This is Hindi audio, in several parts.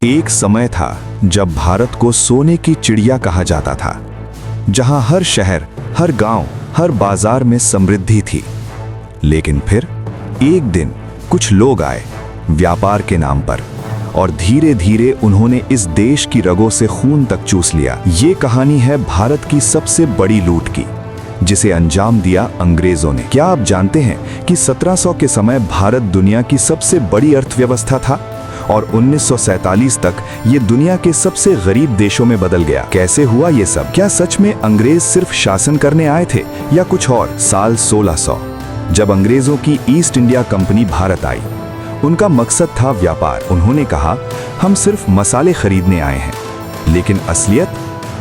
एक समय था जब भारत को सोने की चिड़िया कहा जाता था, जहां हर शहर, हर गांव, हर बाजार में समृद्धि थी। लेकिन फिर एक दिन कुछ लोग आए व्यापार के नाम पर, और धीरे धीरे उन्होंने इस देश की रगों से खून तक चूस लिया। ये कहानी है भारत की सबसे बड़ी लूट की, जिसे अंजाम दिया अंग्रेजों ने। क्या आप जानते हैं कि 1700 के समय भारत दुनिया की सबसे बड़ी अर्थव्यवस्था था और 1947 तक ये दुनिया के सबसे गरीब देशों में बदल गया? कैसे हुआ ये सब? क्या सच में अंग्रेज सिर्फ शासन करने आए थे या कुछ और? साल 1600 जब अंग्रेजों की ईस्ट इंडिया कंपनी भारत आई, उनका मकसद था व्यापार। उन्होंने कहा, हम सिर्फ मसाले खरीदने आए हैं, लेकिन असलियत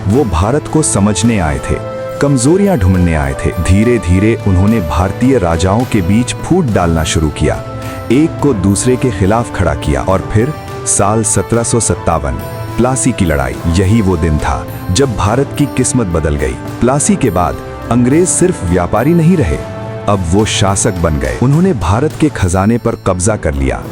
वो भारत को समझने आए थे, कमजोरियां ढूंढने आए थे। धीरे धीरे उन्होंने भारतीय राजाओं के बीच फूट डालना शुरू किया, एक को दूसरे के खिलाफ खड़ा किया। और फिर साल 1757 प्लासी की लड़ाई। यही वो दिन था जब भारत की किस्मत बदल गई। प्लासी के बाद अंग्रेज सिर्फ व्यापारी नहीं रहे, अब वो शासक बन गए। उन्होंने भारत के खजाने पर कब्जा कर लिया।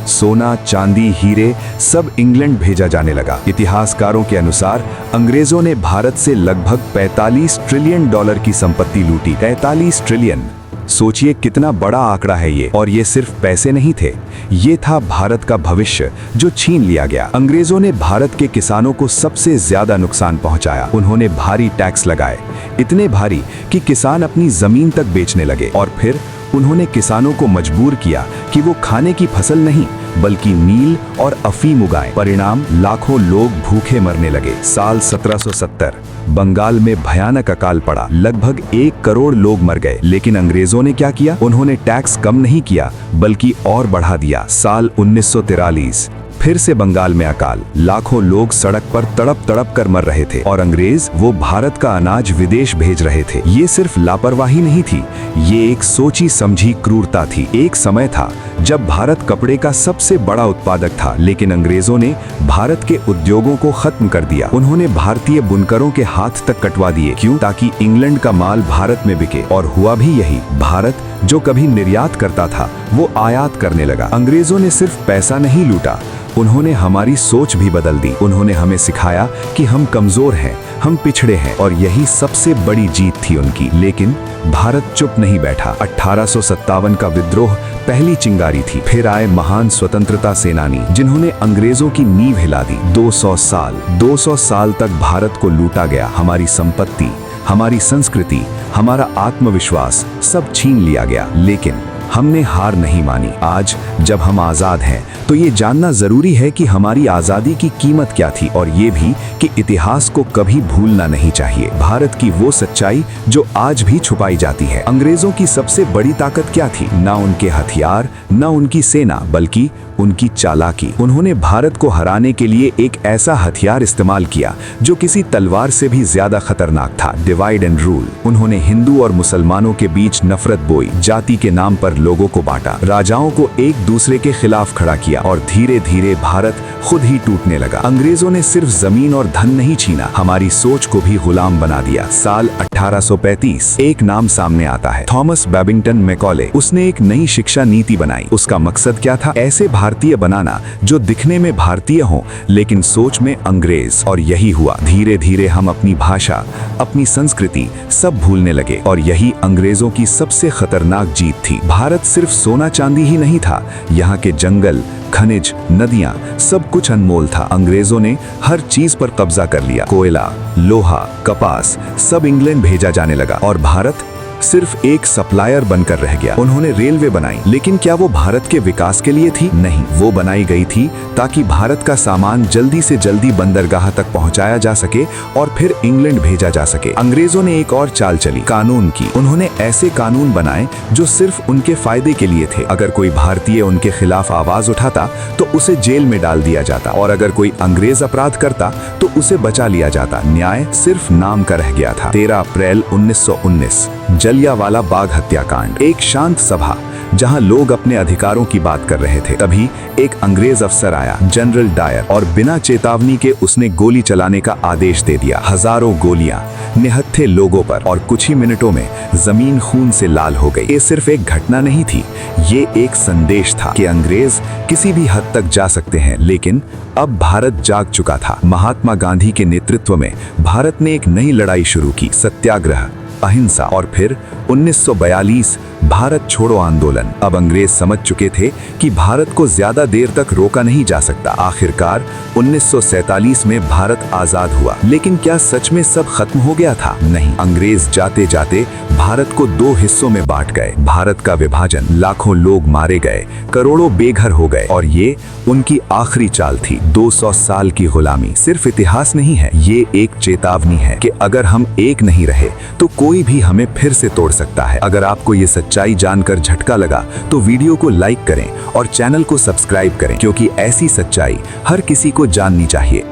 सोना, चांदी, हीरे सब इंग्लैंड भेजा जाने लगा। इतिहासकारों के अनुसार अंग्रेजों ने भारत से लगभग 45 ट्रिलियन डॉलर की संपत्ति लूटी। 45 ट्रिलियन, सोचिए कितना बड़ा आंकड़ा है ये। और ये सिर्फ पैसे नहीं थे, ये था भारत का भविष्य जो छीन लिया गया। अंग्रेजों ने भारत के किसानों को सबसे ज्यादा नुकसान पहुंचाया। उन्होंने भारी टैक्स लगाए, इतने भारी कि किसान अपनी जमीन तक बेचने लगे। और फिर उन्होंने किसानों को मजबूर किया कि वो खाने की फसल नहीं बल्कि नील और अफीम उगाएं। परिणाम, लाखों लोग भूखे मरने लगे। साल 1770 बंगाल में भयानक अकाल पड़ा, लगभग 1 करोड़ लोग मर गए। लेकिन अंग्रेजों ने क्या किया? उन्होंने टैक्स कम नहीं किया बल्कि और बढ़ा दिया। साल 1943 फिर से बंगाल में अकाल, लाखों लोग सड़क पर तड़प तड़प कर मर रहे थे और अंग्रेज वो भारत का अनाज विदेश भेज रहे थे। ये सिर्फ लापरवाही नहीं थी, ये एक सोची समझी क्रूरता थी। एक समय था जब भारत कपड़े का सबसे बड़ा उत्पादक था, लेकिन अंग्रेजों ने भारत के उद्योगों को खत्म कर दिया। उन्होंने भारतीय बुनकरों के हाथ तक कटवा दिए। क्यों? ताकि इंग्लैंड का माल भारत में बिके। और हुआ भी यही, भारत जो कभी निर्यात करता था वो आयात करने लगा। अंग्रेजों ने सिर्फ पैसा नहीं लूटा, उन्होंने हमारी सोच भी बदल दी। उन्होंने हमें सिखाया कि हम कमजोर हैं, हम पिछड़े हैं, और यही सबसे बड़ी जीत थी उनकी। लेकिन भारत चुप नहीं बैठा। 1857 का विद्रोह पहली चिंगारी थी। फिर आए महान स्वतंत्रता सेनानी, जिन्होंने अंग्रेजों की नींव हिला दी। 200 साल तक भारत को लूटा गया। हमारी संपत्ति, हमारी संस्कृति, हमारा आत्मविश्वास सब छीन लिया गया। लेकिन हमने हार नहीं मानी। आज जब हम आजाद हैं तो ये जानना जरूरी है कि हमारी आजादी की कीमत क्या थी, और ये भी कि इतिहास को कभी भूलना नहीं चाहिए। भारत की वो सच्चाई जो आज भी छुपाई जाती है। अंग्रेजों की सबसे बड़ी ताकत क्या थी? ना उनके हथियार, ना उनकी सेना, बल्कि उनकी चालाकी। उन्होंने भारत को हराने के लिए एक ऐसा हथियार इस्तेमाल किया जो किसी तलवार से भी ज्यादा खतरनाक था, डिवाइड एंड रूल। उन्होंने हिंदू और मुसलमानों के बीच नफरत बोई, जाति के नाम पर लोगों को बांटा, राजाओं को एक दूसरे के खिलाफ खड़ा किया, और धीरे धीरे भारत खुद ही टूटने लगा। अंग्रेजों ने सिर्फ जमीन और धन नहीं छीना, हमारी सोच को भी गुलाम बना दिया। साल 1835 एक नाम सामने आता है, थॉमस बेबिंगटन मैकॉले। उसने एक नई शिक्षा नीति बनाई। उसका मकसद क्या था? ऐसे भारतीय बनाना जो दिखने में भारतीय हों लेकिन सोच में अंग्रेज। और यही हुआ। धीरे धीरे हम अपनी भाषा, अपनी संस्कृति सब भूलने लगे, और यही अंग्रेजों की सबसे खतरनाक जीत थी। भारत सिर्फ सोना चांदी ही नहीं था, यहाँ के जंगल, खनिज, नदियां सब कुछ अनमोल था। अंग्रेजों ने हर चीज पर कब्जा कर लिया। कोयला, लोहा, कपास सब इंग्लैंड भेजा जाने लगा, और भारत सिर्फ एक सप्लायर बनकर रह गया। उन्होंने रेलवे बनाई, लेकिन क्या वो भारत के विकास के लिए थी? नहीं, वो बनाई गई थी ताकि भारत का सामान जल्दी से जल्दी बंदरगाह तक पहुंचाया जा सके और फिर इंग्लैंड भेजा जा सके। अंग्रेजों ने एक और चाल चली, कानून की। उन्होंने ऐसे कानून बनाए जो सिर्फ उनके फायदे के लिए थे। अगर कोई भारतीय उनके खिलाफ आवाज उठाता तो उसे जेल में डाल दिया जाता, और अगर कोई अंग्रेज अपराध करता तो उसे बचा लिया जाता। न्याय सिर्फ नाम का रह गया था। 13 अप्रैल 1919 जलियांवाला बाग हत्याकांड। एक शांत सभा, जहां लोग अपने अधिकारों की बात कर रहे थे। तभी एक अंग्रेज अफसर आया, जनरल डायर, और बिना चेतावनी के उसने गोली चलाने का आदेश दे दिया। हजारों गोलियां निहत्थे लोगों पर, और कुछ ही मिनटों में जमीन खून से लाल हो गई। ये सिर्फ एक घटना नहीं थी, ये एक संदेश था कि अंग्रेज किसी भी हद तक जा सकते हैं, लेकिन अब भारत जाग चुका था। महात्मा गांधी के नेतृत्व में भारत ने एक नई लड़ाई शुरू की, सत्याग्रह, अहिंसा, और फिर 1942 भारत छोड़ो आंदोलन। अब अंग्रेज समझ चुके थे कि भारत को ज्यादा देर तक रोका नहीं जा सकता। आखिरकार 1947 में भारत आजाद हुआ। लेकिन क्या सच में सब खत्म हो गया था? नहीं। अंग्रेज जाते जाते भारत को दो हिस्सों में बांट गए। भारत का विभाजन, लाखों लोग मारे गए, करोड़ों बेघर हो गए, और ये उनकी आखिरी चाल थी। 200 साल की गुलामी सिर्फ इतिहास नहीं है, ये एक चेतावनी है कि अगर हम एक नहीं रहे तो कोई भी हमें फिर से तोड़ सकता है। अगर आपको ये सच्चाई जानकर झटका लगा तो वीडियो को लाइक करें और चैनल को सब्सक्राइब करें, क्योंकि ऐसी सच्चाई हर किसी को जाननी चाहिए।